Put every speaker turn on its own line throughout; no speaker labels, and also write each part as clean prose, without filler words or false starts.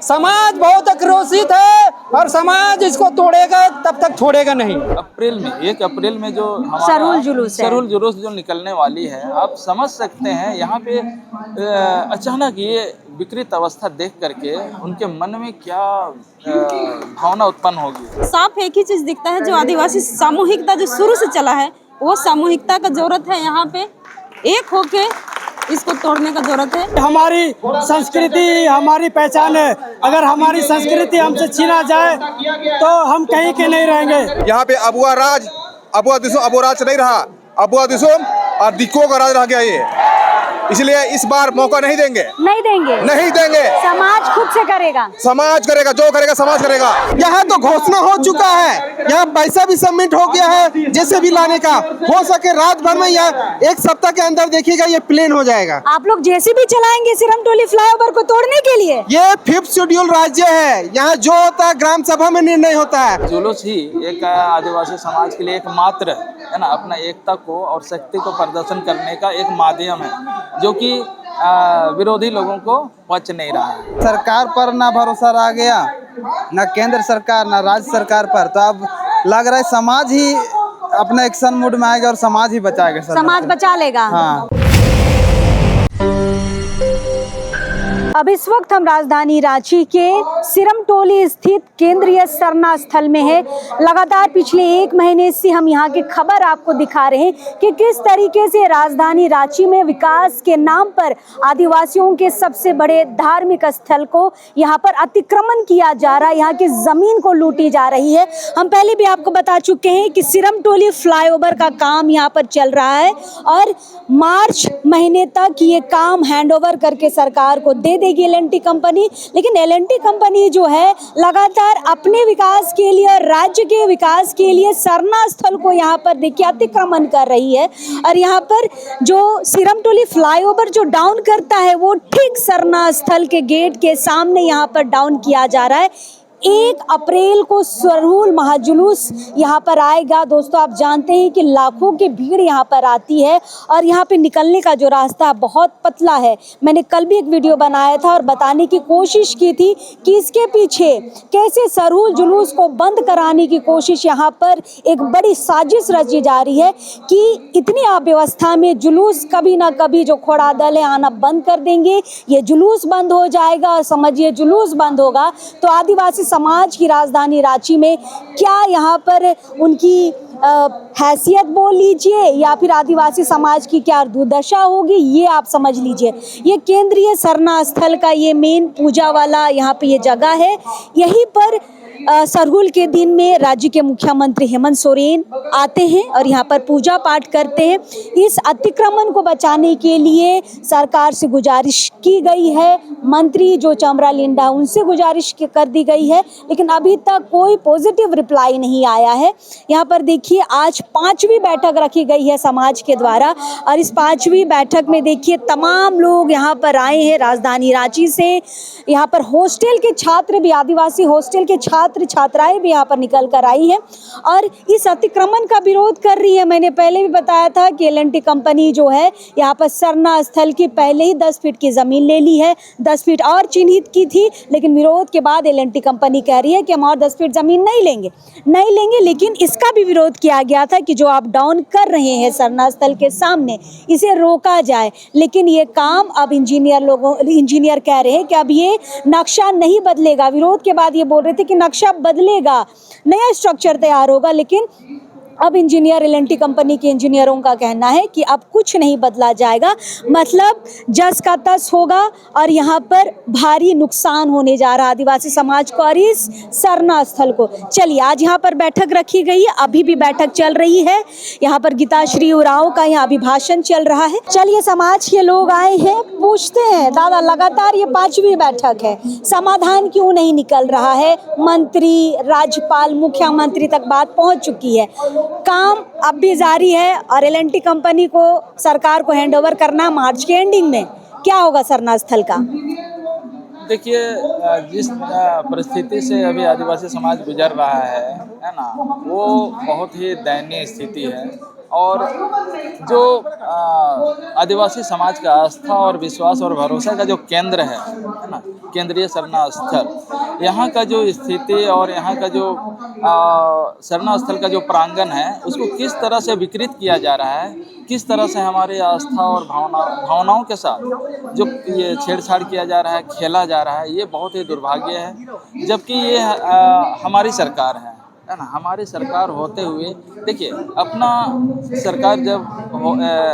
समाज बहुत आक्रोशित है और समाज इसको तोड़ेगा तब तक छोड़ेगा नहीं।
अप्रैल में 1 अप्रैल में जो हमारा
सरूल जुलूस
जो निकलने वाली है, आप समझ सकते हैं यहाँ पे अचानक ये विकृत अवस्था देख करके उनके मन में क्या भावना उत्पन्न होगी।
साफ एक ही चीज दिखता है, जो आदिवासी सामूहिकता जो शुरू से चला है वो सामूहिकता का जरूरत है। यहाँ पे एक होके इसको तोड़ने का जरूरत है।
हमारी संस्कृति हमारी पहचान है, अगर हमारी संस्कृति हमसे छीना जाए तो हम कहीं के नहीं रहेंगे।
यहाँ पे अबुआ राज नहीं रहा, अबुआ दिसोम और दिक्को का राज रह गया ये, इसलिए इस बार मौका नहीं देंगे।
समाज खुद से करेगा,
समाज करेगा, जो करेगा समाज करेगा।
यहाँ तो घोषणा हो चुका है, यहाँ पैसा भी सबमिट हो गया है जैसे भी लाने का हो सके रात भर में या 1 सप्ताह के अंदर देखिएगा ये प्लेन हो जाएगा।
आप लोग जैसे भी चलाएंगे सिरमटोली फ्लाईओवर को तोड़ने के लिए।
ये 5th शेड्यूल राज्य है, यहाँ जो होता है ग्राम सभा में निर्णय होता है।
जुलूस ही एक आदिवासी समाज के लिए एक मात्र है ना, अपना एकता को और शक्ति को प्रदर्शन करने का एक माध्यम है, जो कि विरोधी लोगों को पच नहीं रहा है।
सरकार पर ना भरोसा रह गया, ना केंद्र सरकार ना राज्य सरकार पर, तो अब लग रहा है समाज ही अपना एक्शन मूड में आएगा और समाज ही बचाएगा।
समाज बचा लेगा।
हाँ।
अब इस वक्त हम राजधानी रांची के सिरमटोली स्थित केंद्रीय सरना स्थल में है। लगातार पिछले 1 महीने से हम यहाँ की खबर आपको दिखा रहे हैं कि किस तरीके से राजधानी रांची में विकास के नाम पर आदिवासियों के सबसे बड़े धार्मिक स्थल को यहाँ पर अतिक्रमण किया जा रहा है, यहाँ की जमीन को लूटी जा रही है। हम पहले भी आपको बता चुके हैं कि सिरमटोली फ्लाईओवर का काम यहाँ पर चल रहा है और मार्च महीने तक ये काम हैंडओवर करके सरकार को दे देगी एल&टी कंपनी। लेकिन एल&टी कंपनी जो है लगातार अपने विकास के लिए और राज्य के विकास के लिए सरना स्थल को यहाँ पर देखिए अतिक्रमण कर रही है। और यहाँ पर जो सिरमटोली फ्लाईओवर जो डाउन करता है वो ठीक सरना स्थल के गेट के सामने यहाँ पर डाउन किया जा रहा है। 1 अप्रैल को सरूल महाजुलूस यहाँ पर आएगा। दोस्तों आप जानते हैं कि लाखों की भीड़ यहाँ पर आती है और यहाँ पे निकलने का जो रास्ता बहुत पतला है। मैंने कल भी एक वीडियो बनाया था और बताने की कोशिश की थी कि इसके पीछे कैसे सरूल जुलूस को बंद कराने की कोशिश यहाँ पर एक बड़ी साजिश रची जा रही है कि इतनी अव्यवस्था में जुलूस कभी ना कभी जो खोड़ा दल है आना बंद कर देंगे, ये जुलूस बंद हो जाएगा। और समझिए जुलूस बंद होगा तो आदिवासी समाज की राजधानी रांची में क्या यहाँ पर उनकी हैसियत बोल लीजिए या फिर आदिवासी समाज की क्या दुर्दशा होगी, ये आप समझ लीजिए। ये केंद्रीय सरना स्थल का ये मेन पूजा वाला यहाँ पे ये जगह है। यहीं पर सरहुल के दिन में राज्य के मुख्यमंत्री हेमंत सोरेन आते हैं और यहाँ पर पूजा पाठ करते हैं। इस अतिक्रमण को बचाने के लिए सरकार से गुजारिश की गई है, मंत्री जो चमरा लिंडा उनसे गुजारिश कर दी गई है, लेकिन अभी तक कोई पॉजिटिव रिप्लाई नहीं आया है। यहाँ पर देखिए आज 5वीं बैठक रखी गई है समाज के द्वारा और इस 5वीं बैठक में देखिए तमाम लोग यहाँ पर आए हैं राजधानी रांची से। यहाँ पर हॉस्टल के छात्र भी, आदिवासी हॉस्टल के छात्र छात्राएं भी यहाँ पर निकल कर आई हैं और इस अतिक्रमण का विरोध कर रही है। मैंने पहले भी बताया था कि एल&टी कंपनी जो है यहाँ पर सरना स्थल की पहले ही 10 फीट की जमीन ले ली है, 10 फीट और चिन्हित की थी, लेकिन विरोध के बाद एल&टी कंपनी कह रही है कि हम और 10 फीट जमीन नहीं लेंगे। लेकिन इसका भी विरोध किया गया था कि जो आप डाउन कर रहे हैं सरना स्थल के सामने इसे रोका जाए। लेकिन ये काम अब इंजीनियर कह रहे हैं कि अब ये नक्शा नहीं बदलेगा। विरोध के बाद ये बोल रहे थे कि नक्शा बदलेगा, नया स्ट्रक्चर तैयार होगा, लेकिन अब इंजीनियर एल&टी कंपनी के इंजीनियरों का कहना है कि अब कुछ नहीं बदला जाएगा, मतलब जस का तस होगा और यहाँ पर भारी नुकसान होने जा रहा आदिवासी समाज को और इस सरना स्थल को। चलिए आज यहाँ पर बैठक रखी गई है, अभी भी बैठक चल रही है। यहाँ पर गीताश्री उरांव का यहाँ अभिभाषण चल रहा है। चलिए समाज के लोग आए हैं, पूछते हैं दादा लगातार ये 5वीं बैठक है, समाधान क्यों नहीं निकल रहा है? मंत्री, राज्यपाल, मुख्यमंत्री तक बात पहुँच चुकी है, काम अब भी जारी है और एल&टी कंपनी को सरकार को हैंडओवर करना मार्च के एंडिंग में। क्या होगा सरना स्थल का?
देखिए जिस परिस्थिति से अभी आदिवासी समाज गुजर रहा है ना, वो बहुत ही दयनीय स्थिति है। और जो आदिवासी समाज का आस्था और विश्वास और भरोसा का जो केंद्र है ना, केंद्रीय शरणा स्थल, यहाँ का जो स्थिति और यहाँ का जो शरणा स्थल का जो प्रांगण है उसको किस तरह से विकृत किया जा रहा है, किस तरह से हमारे आस्था और भावनाओं के साथ जो ये छेड़छाड़ किया जा रहा है, खेला जा रहा है, ये बहुत ही दुर्भाग्य है। जबकि ये हमारी सरकार है ना, हमारी सरकार होते हुए देखिए, अपना सरकार जब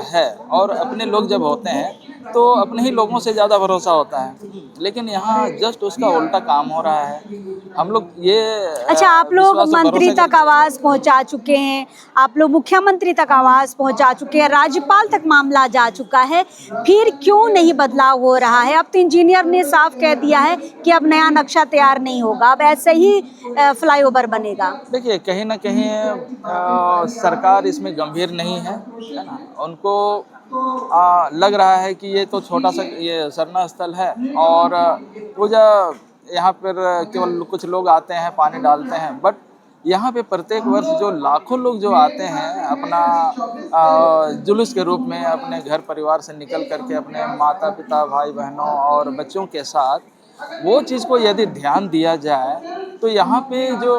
है और अपने लोग जब होते हैं तो अपने ही लोगों से ज़्यादा भरोसा होता है, लेकिन यहाँ जस्ट उसका उल्टा काम हो रहा है। हम लोग ये
अच्छा, आप लोग
विश्वास और
मंत्री
भरोसे
तक आवाज पहुंचा चुके हैं, आप लोग मुख्यमंत्री तक आवाज पहुंचा चुके हैं, राज्यपाल तक मामला जा चुका है, फिर क्यों नहीं बदलाव हो रहा है? अब तो इंजीनियर ने साफ कह दिया है कि अब नया नक्शा तैयार नहीं होगा, अब ऐसे ही फ्लाईओवर बनेगा।
देखिए, कहीं ना कहीं सरकार इसमें गंभीर नहीं है ना। उनको लग रहा है कि ये तो छोटा सा ये शरणा स्थल है और पूजा यहाँ पर केवल कुछ लोग आते हैं, पानी डालते हैं, बट यहाँ पे प्रत्येक वर्ष जो लाखों लोग जो आते हैं अपना जुलूस के रूप में अपने घर परिवार से निकल करके अपने माता पिता, भाई बहनों और बच्चों के साथ, वो चीज़ को यदि ध्यान दिया जाए तो यहाँ पे जो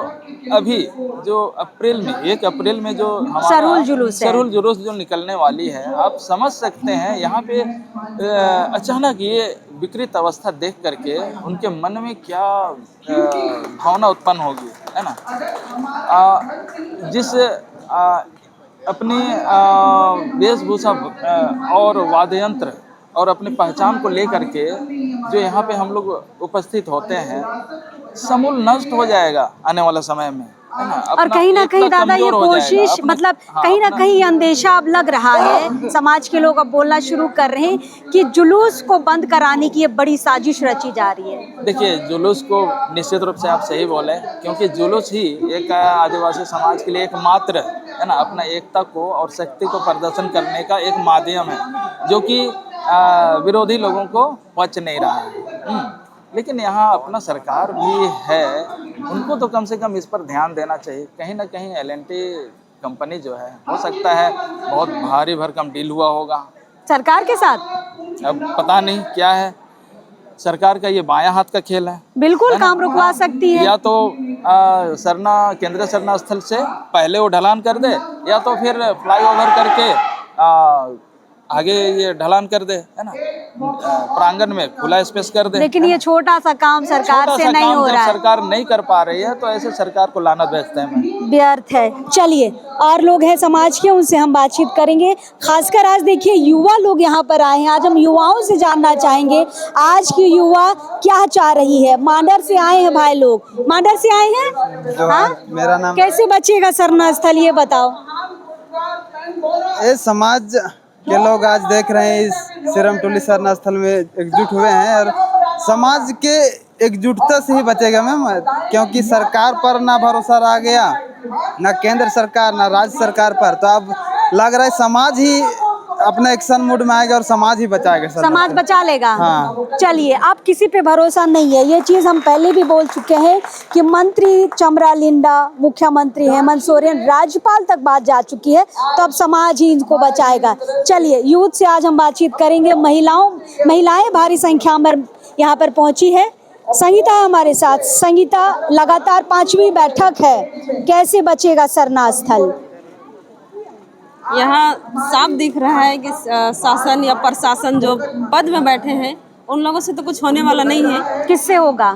अभी जो अप्रैल में 1 अप्रैल में जो हमारा सरहुल जुलूस जो निकलने वाली है, आप समझ सकते हैं यहाँ पे अचानक ये विकृत अवस्था देख करके उनके मन में क्या भावना उत्पन्न होगी, है ना। जिस अपनी वेशभूषा और वाद्य यंत्र और अपनी पहचान को लेकर के जो यहाँ पे हम लोग उपस्थित होते हैं, समूल नष्ट हो जाएगा आने वाला समय में, है ना।
और कहीं ना कहीं दादा ये कोशिश मतलब कहीं ना कहीं अंदेशा अब लग रहा है, समाज के लोग अब बोलना शुरू कर रहे हैं कि जुलूस को बंद कराने की ये बड़ी साजिश रची जा रही है।
देखिए, जुलूस को निश्चित रूप से आप सही बोले, क्योंकि जुलूस ही एक आदिवासी समाज के लिए एकमात्र, है ना, अपना एकता को और शक्ति को प्रदर्शन करने का एक माध्यम है जो कि विरोधी लोगों को पच नहीं रहा है। लेकिन यहाँ अपना सरकार भी है, उनको तो कम से कम इस पर ध्यान देना चाहिए। कहीं ना कहीं L&T कंपनी जो है, हो सकता है बहुत भारी भरकम डील हुआ होगा
सरकार के साथ,
अब पता नहीं क्या है। सरकार का ये बायां हाथ का खेल है,
बिल्कुल काम रुकवा सकती है।
या तो केंद्रीय शरणा स्थल से पहले वो ढलान कर दे, या तो फिर फ्लाईओवर करके आगे ये ढलान कर दे, है ना, प्रांगण में खुला स्पेस कर दे।
लेकिन ये छोटा सा काम सरकार से नहीं हो रहा है,
सरकार नहीं कर पा रही है, तो ऐसे सरकार को लानत भेजते हैं,
व्यर्थ है। चलिए, और लोग हैं समाज के, उनसे हम बातचीत करेंगे। खासकर आज देखिए युवा लोग यहाँ पर आए हैं, आज हम युवाओं से जानना चाहेंगे आज की युवा क्या चाह रही है। मांडर से आए हैं भाई लोग, मांडर से आए हैं। हाँ,
मेरा नाम
कैसे बचेगा शरणा स्थल, ये बताओ।
ये समाज के लोग आज देख रहे हैं इस सिरमटोली शरणा स्थल में एकजुट हुए हैं, और समाज के एकजुटता से ही बचेगा मैम, क्योंकि सरकार पर ना भरोसा रह गया, ना केंद्र सरकार ना राज्य सरकार पर, तो अब लग रहा है समाज ही अपना एक्शन मूड में आएगा और समाज ही बचाएगा,
समाज बचा लेगा।
हाँ।
चलिए, अब किसी पे भरोसा नहीं है, ये चीज हम पहले भी बोल चुके हैं कि मंत्री चमरा लिंडा, मुख्यमंत्री हेमंत सोरेन, राज्यपाल तक बात जा चुकी है, तो अब समाज ही इनको बचाएगा। चलिए, यूथ से आज हम बातचीत करेंगे। महिलाएं भारी संख्या में यहाँ पर पहुंची है। संगीता हमारे साथ। संगीता, लगातार 5वीं बैठक है, कैसे बचेगा शरणा स्थल?
यहाँ साफ दिख रहा है कि शासन या प्रशासन जो पद में बैठे हैं उन लोगों से तो कुछ होने वाला नहीं है।
किससे होगा?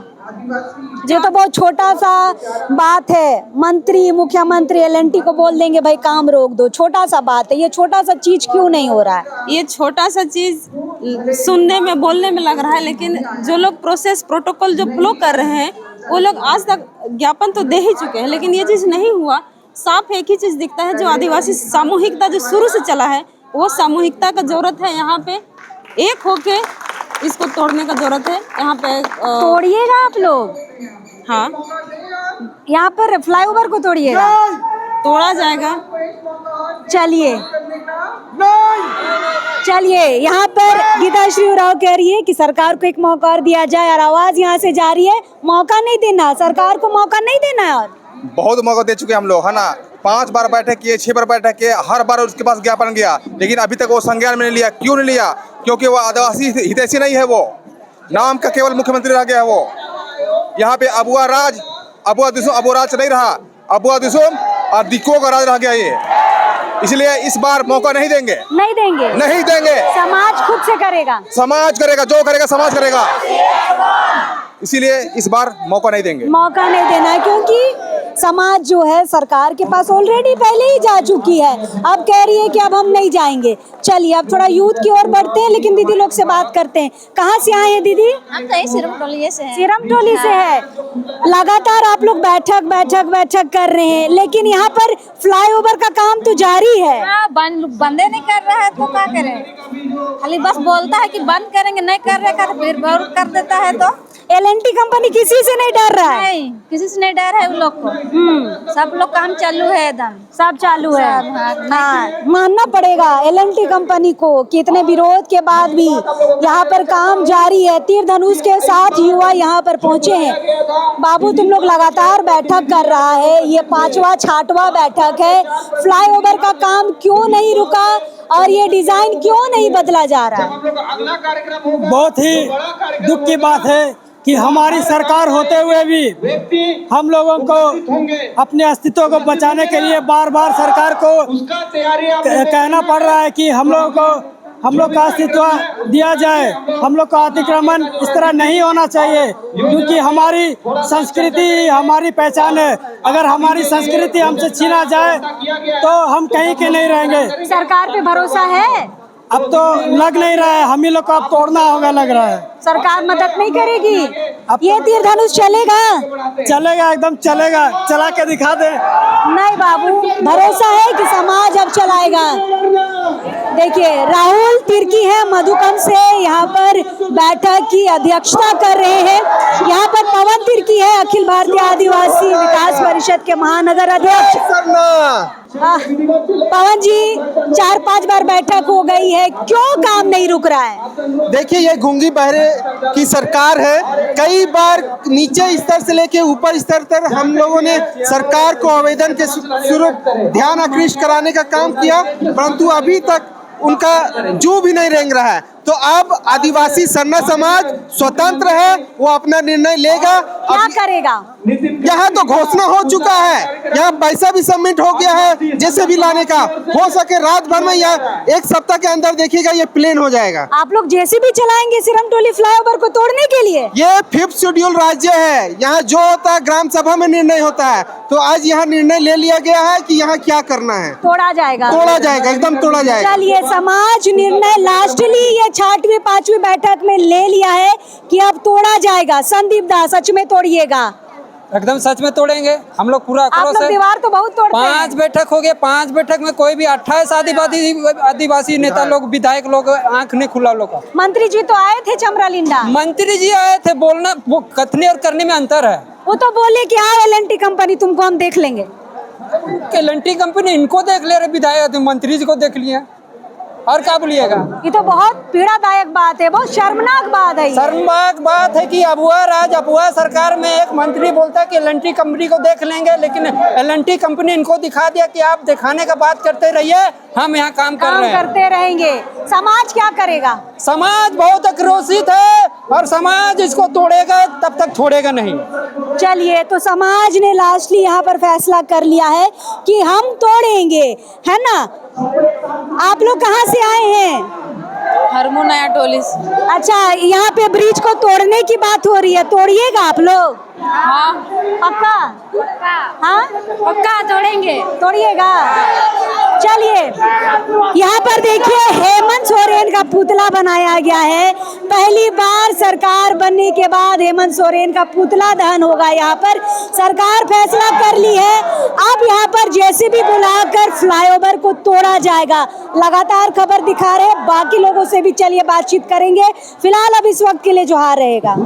ये तो बहुत छोटा सा बात है, मंत्री मुख्यमंत्री L&T को बोल देंगे भाई काम रोक दो, छोटा सा बात है। ये छोटा सा चीज क्यों नहीं हो रहा है?
ये छोटा सा चीज सुनने में बोलने में लग रहा है, लेकिन जो लोग प्रोसेस प्रोटोकॉल जो फ्लो कर रहे हैं वो लोग आज तक ज्ञापन तो दे ही चुके हैं, लेकिन ये चीज नहीं हुआ। साफ एक ही चीज दिखता है, जो आदिवासी सामूहिकता जो शुरू से चला है, वो सामूहिकता का जरूरत है। यहाँ पे एक होके इसको तोड़ने का जरूरत है। यहाँ पे
तोड़िएगा आप लोग?
हाँ,
यहाँ पर फ्लाईओवर को तोड़िएगा?
तोड़ा जाएगा।
चलिए, यहाँ पर गीता श्री उरांव कह रही है कि सरकार को एक मौका और दिया जाए, और आवाज यहाँ से जा रही है, मौका नहीं देना, सरकार को मौका नहीं देना। और
बहुत मौका दे चुके हम लोग, है ना। 5 बार बैठक किए, 6 बार बैठक किए, हर बार उसके पास ज्ञापन गया, लेकिन अभी तक वो संज्ञान में नहीं लिया। क्यों नहीं लिया? क्योंकि वो आदिवासी हितैषी नहीं है, वो नाम का केवल मुख्यमंत्री रह गया है। वो यहाँ पे अबुआ राज नहीं रहा, अबुआ दिसुम और दिक्को का राज रह गया ये। इसलिए इस बार मौका नहीं देंगे,
नहीं देंगे,
नहीं देंगे।
समाज खुद से करेगा,
समाज करेगा, जो करेगा समाज करेगा। इसीलिए इस बार मौका नहीं देंगे,
मौका नहीं देना है, क्योंकि समाज जो है सरकार के पास ऑलरेडी पहले ही जा चुकी है। अब कह रही है कि अब हम नहीं जाएंगे। चलिए अब थोड़ा यूथ की ओर बढ़ते हैं, लेकिन दीदी लोग से बात करते हैं। कहाँ से आए हैं दीदी?
हम तो सिरम टोली से हैं।
सिरम टोली से है। लगातार आप लोग बैठक कर रहे हैं, लेकिन यहाँ पर फ्लाईओवर का काम तो जारी है।
बंदे नहीं कर रहा है तो क्या करें? खाली बस बोलता है कि बंद करेंगे, नहीं कर रहे का तो फिर कर देता है। तो
L&T कंपनी किसी से नहीं डर रहा है,
नहीं, किसी से नहीं डर है उन लोग को। सब लोग काम चालू है, एकदम
सब चालू है।
हाँ,
मानना पड़ेगा L&T कंपनी को कि इतने विरोध के बाद भी यहाँ पर काम जारी है। तीर धनुष के साथ युवा यहाँ पर पहुँचे हैं। बाबू तुम लोग लगातार बैठक कर रहा है, ये 5वां 6वां बैठक है। फ्लाईओवर का काम क्यों नहीं रुका और ये डिजाइन क्यों नहीं बदला जा रहा है?
बहुत ही दुख की बात है कि हमारी सरकार होते हुए भी हम लोगों को अपने अस्तित्व को बचाने के लिए बार बार सरकार को कहना पड़ रहा है कि हम लोग का अस्तित्व दिया जाए, हम लोग का अतिक्रमण इस तरह नहीं होना चाहिए, क्योंकि हमारी संस्कृति हमारी पहचान है। अगर हमारी संस्कृति हमसे छीना जाए तो हम कहीं के नहीं रहेंगे।
सरकार पे भरोसा है?
अब तो लग नहीं रहा है, हम ही लोग को अब तोड़ना होगा लग रहा है।
सरकार मदद नहीं करेगी? ये तीर धनुष चलेगा?
चलेगा, एकदम चलेगा, चला के दिखा दे।
नहीं बाबू, भरोसा है कि समाज अब चलाएगा। देखिए राहुल तिर्की है मधुकम से, यहाँ पर बैठक की अध्यक्षता कर रहे हैं। यहाँ पर पवन तिर्की है, अखिल भारतीय आदिवासी विकास परिषद के महानगर अध्यक्ष। पवन जी, 4-5 बार बैठक हो गई है, क्यों काम नहीं रुक रहा है?
देखिए ये गूंगी बहरे की सरकार है। कई बार नीचे स्तर से लेके ऊपर स्तर तक हम लोगों ने सरकार को आवेदन के स्वरूप ध्यान आकृष्ट कराने का काम किया, परंतु अभी तक उनका जू भी नहीं रेंग रहा है। तो अब आदिवासी सरना समाज स्वतंत्र है, वो अपना निर्णय लेगा।
क्या करेगा?
यहाँ तो घोषणा हो चुका है, यहाँ पैसा भी सबमिट हो गया है जैसे भी लाने का। हो सके रात भर में या 1 सप्ताह के अंदर देखिएगा ये प्लेन हो जाएगा।
आप लोग जेसीबी चलाएंगे सिरम टोली फ्लाईओवर को तोड़ने के लिए?
ये 5th शेड्यूल राज्य है, यहाँ जो होता है ग्राम सभा में निर्णय होता है। तो आज यहाँ निर्णय ले लिया गया है कि यहाँ क्या करना है।
तोड़ा जाएगा,
एकदम तोड़ा जाएगा।
चलिए समाज निर्णय लास्टली ये 6वीं 5वीं बैठक में ले लिया है कि अब तोड़ा जाएगा। संदीप दास, सच में तोड़िएगा?
एकदम सच में तोड़ेंगे हम लोग पूरा।
आप लोग दीवार तो बहुत तोड़ते हैं।
5 बैठक हो गए, 5 बैठक में कोई भी 28 आदिवासी नेता लोग, विधायक लोग आंख नहीं खुला लोग।
मंत्री जी तो आए थे चमरालिंडा,
मंत्री जी आए थे, बोलना वो कथने और करने में अंतर है।
वो तो बोले कि हाँ L&T कंपनी तुमको हम देख लेंगे।
L&T कंपनी इनको देख ले रहे, विधायक मंत्री जी को देख लिए और क्या बोलिएगा।
ये तो बहुत पीड़ादायक बात है, बहुत शर्मनाक बात है।
शर्मनाक बात है कि अबुआ सरकार में एक मंत्री बोलता है कि L&T कंपनी को देख लेंगे, लेकिन L&T कंपनी इनको दिखा दिया कि आप दिखाने का बात करते रहिए, हम यहाँ काम
करते रहेंगे। समाज क्या करेगा?
समाज बहुत आक्रोशित है और समाज इसको तोड़ेगा तब तक छोड़ेगा नहीं।
चलिए, तो समाज ने लास्टली यहाँ पर फैसला कर लिया है कि हम तोड़ेंगे, है ना? आप लोग कहाँ से आए हैं?
हरमू नया टोली से।
अच्छा, यहाँ पे ब्रिज को तोड़ने की बात हो रही है, तोड़िएगा आप लोग?
हाँ
पक्का? हाँ
पक्का
तोड़िएगा। चलिए, यहाँ पर देखिए हेमंत सोरेन का पुतला बनाया गया है। पहली बार सरकार बनने के बाद हेमंत सोरेन का पुतला दहन होगा। यहाँ पर सरकार फैसला कर ली है, अब यहाँ पर जेसीबी बुलाकर फ्लाईओवर को तोड़ा जाएगा। लगातार खबर दिखा रहे हैं, बाकी लोगों से भी चलिए बातचीत करेंगे। फिलहाल अब इस वक्त के लिए जोहार रहेगा।